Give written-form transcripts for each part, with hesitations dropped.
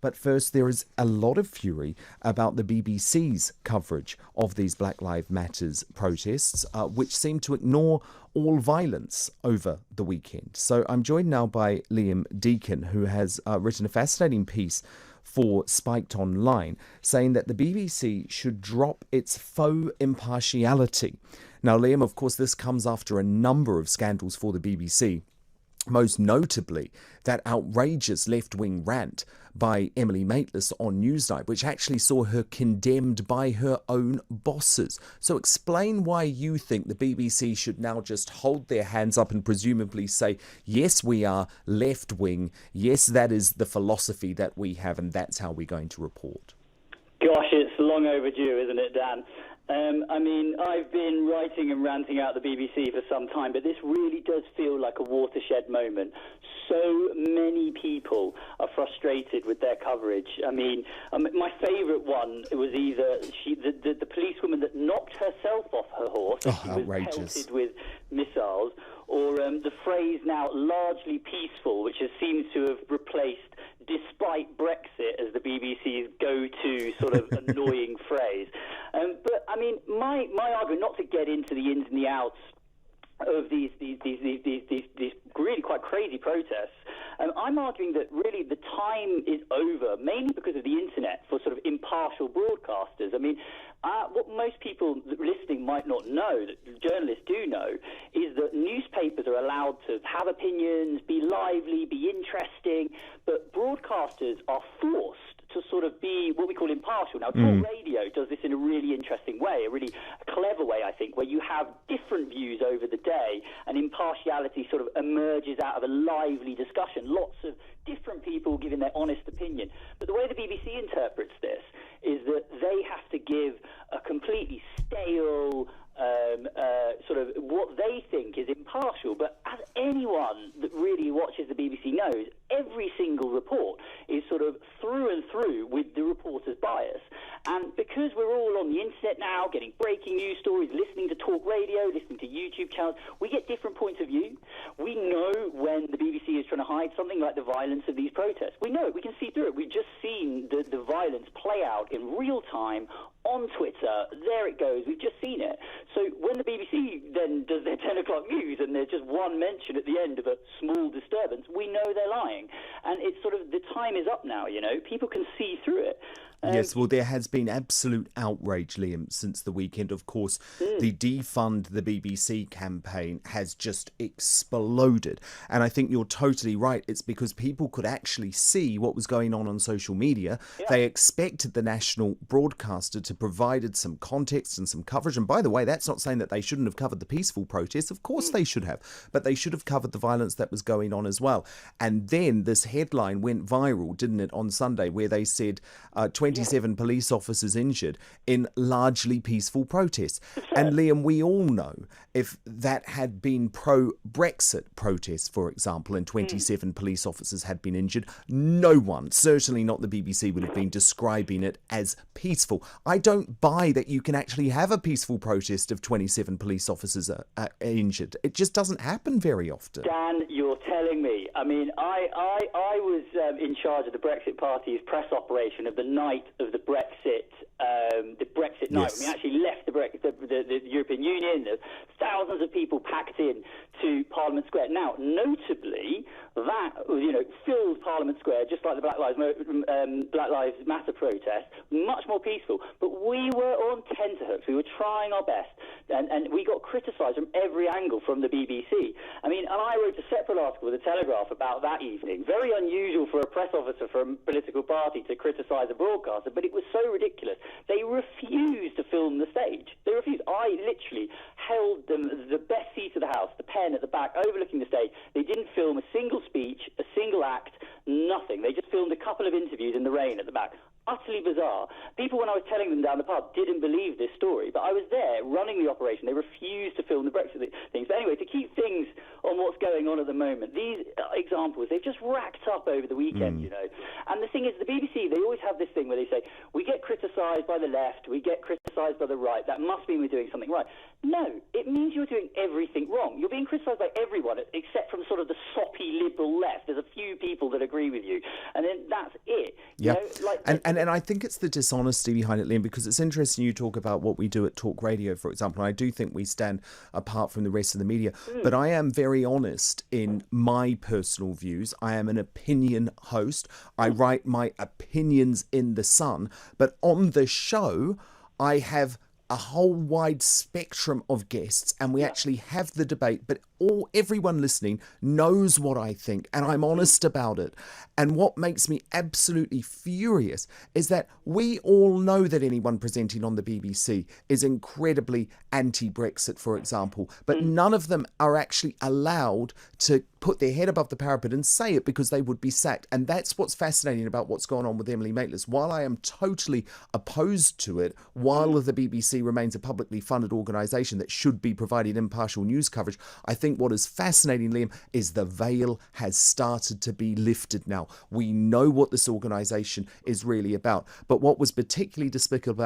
But first, there is a lot of fury about the BBC's coverage of these Black Lives Matters protests, which seem to ignore all violence over the weekend. So I'm joined now by Liam Deacon, who has written a fascinating piece for Spiked Online, saying that the BBC should drop its faux impartiality. Now, Liam, of course, this comes after a number of scandals for the BBC, most notably that outrageous left-wing rant by Emily Maitlis on Newsnight, which actually saw her condemned by her own bosses. So explain why you think the BBC should now just hold their hands up and presumably say, yes, we are left-wing, yes, that is the philosophy that we have, and that's how we're going to report. Gosh, it's long overdue, isn't it, Dan? I've been writing and ranting out the BBC for some time, but this really does feel like a watershed moment. So many people are frustrated with their coverage. My favourite one was either the policewoman that knocked herself off her horse, she was pelted with missiles, or the phrase now largely peaceful, which seems to have replaced despite Brexit as the BBC's go-to sort of annoying phrase. My argument, not to get into the ins and the outs of these really quite crazy protests, I'm arguing that really the time is over, mainly because of the internet, for sort of impartial broadcasters. What most people listening might not know, that journalists do know, is that newspapers are allowed to have opinions, be lively, be interesting, but broadcasters are forced to sort of be what we call impartial. Now, talkRADIO does this in a really interesting way, a really clever way, I think, where you have different views over the day, and impartiality sort of emerges out of a lively discussion. Lots of different people giving their honest opinion. But the way the BBC interprets this is that they have to give a completely stale sort of what they think is impartial. But as anyone that really watches the BBC knows, every single report is sort of through and through with the reporter's bias. And because we're all on the internet now, getting breaking news stories, listening to talkRADIO, listening to YouTube channels, we get different points of view. We know when the BBC is trying to hide something like the violence of these protests. We know it. We can see through it. We've just seen the violence play out in real time on Twitter. There it goes. We've just seen it. So when the BBC then does their 10 o'clock news and there's just one mention at the end of a small disturbance, we know they're lying. And it's sort of, the time is up now, you know. People can see through it. Yes, well, there has been absolute outrage, Liam, since the weekend. Of course, the Defund the BBC campaign has just exploded. And I think you're totally right. It's because people could actually see what was going on social media. Yeah. They expected the national broadcaster to provide some context and some coverage. And by the way, that's not saying that they shouldn't have covered the peaceful protests. Of course they should have. But they should have covered the violence that was going on as well. And then this headline went viral, didn't it, on Sunday, where they said 27 police officers injured in largely peaceful protests. And Liam, we all know if that had been pro-Brexit protests, for example, and 27 police officers had been injured, no one, certainly not the BBC, would have been describing it as peaceful. I don't buy that you can actually have a peaceful protest of 27 police officers are injured. It just doesn't happen very often. Dan, you're telling me. I was in charge of the Brexit Party's press operation of the night of the Brexit night. Yes. We actually left the European Union. There's thousands of people packed in to Parliament Square. Now, notably, that filled Parliament Square, just like the Black Lives Matter protest, much more peaceful. But we were on tenterhooks. We were trying our best, and we got criticised from every angle from the BBC. And I wrote a separate article with the Telegraph about that evening. Very unusual for a press officer from a political party to criticise a broadcaster, but it was so ridiculous. They refused to film the stage. They refused. I literally held them the best seat of the house, the pen at the back, overlooking the stage. They didn't film a single speech, a single act, nothing. They just filmed a couple of interviews in the rain at the back. utterly bizarre. People, when I was telling them down the pub, didn't believe this story, but I was there running the operation. They refused to film the Brexit things. But anyway, to keep things on what's going on at the moment, these examples, they've just racked up over the weekend, you know. And the thing is, the BBC, they always have this thing where they say, we get criticised by the left, we get criticised by the right, that must mean we're doing something right. No, it means you're doing everything wrong. You're being criticised by everyone except from sort of the soppy liberal left. There's a few people that agree with you, and then that's it. Yeah, You know, like, and I think it's the dishonesty behind it, Liam, because it's interesting you talk about what we do at talkRADIO, for example. And I do think we stand apart from the rest of the media, but I am very honest in my personal views. I am an opinion host. I write my opinions in The Sun, but on the show, I have a whole wide spectrum of guests, and we actually have the debate, but everyone listening knows what I think, and I'm honest about it. And what makes me absolutely furious is that we all know that anyone presenting on the BBC is incredibly anti-Brexit, for example, but none of them are actually allowed to put their head above the parapet and say it, because they would be sacked. And that's what's fascinating about what's going on with Emily Maitlis. While I am totally opposed to it, while the BBC remains a publicly funded organisation that should be providing impartial news coverage, I think what is fascinating, Liam, is the veil has started to be lifted now. We know what this organisation is really about. But what was particularly despicable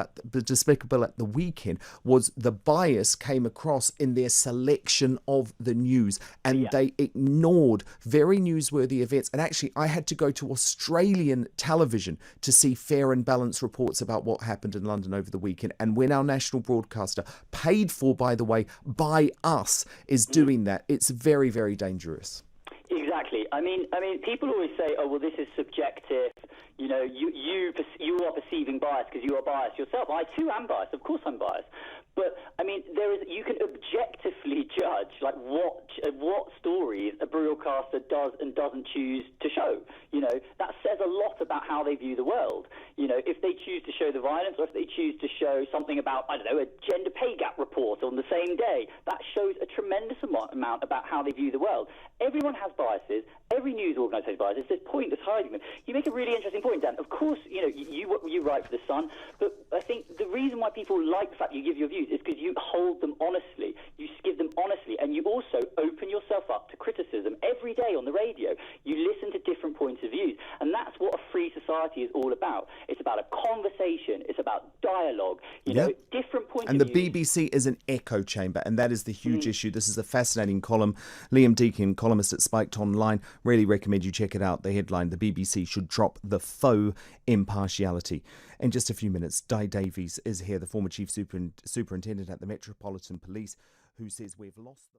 at the weekend was the bias came across in their selection of the news, and they ignored very newsworthy events. And actually, I had to go to Australian television to see fair and balanced reports about what happened in London over the weekend. And when our national broadcaster, paid for, by the way, by us, is doing that, it's very, very dangerous. Exactly. I mean, people always say, "Oh, well, this is subjective." You know, you are perceiving bias because you are biased yourself. I too am biased. Of course, I'm biased. But I mean, you can objectively judge like what stories a broadcaster does and doesn't choose to show. You know, that says a lot about how they view the world. You know, if they choose to show the violence, or if they choose to show something about, I don't know, a gender pay gap report on the same day, that shows a tremendous amount about how they view the world. Everyone has biases. Every news organisation has biases. There's pointless hiding them. You make a really interesting point, Dan. Of course, you know, you write for The Sun, but I think the reason why people like the fact you give your views is because you hold them honestly. You give them honestly, and you also open yourself up to criticism every day on the radio. You listen to different points of view, and that's what a free society is all about. It's about a conversation. It's about dialogue. You know, different points of view. And the BBC is an echo chamber, and that is the huge issue. This is a fascinating column. Liam Deacon, columnist at Spiked Online, really recommend you check it out. The headline: the BBC should drop the faux impartiality. In just a few minutes, Di Davies is here, the former chief superintendent at the Metropolitan Police, who says we've lost the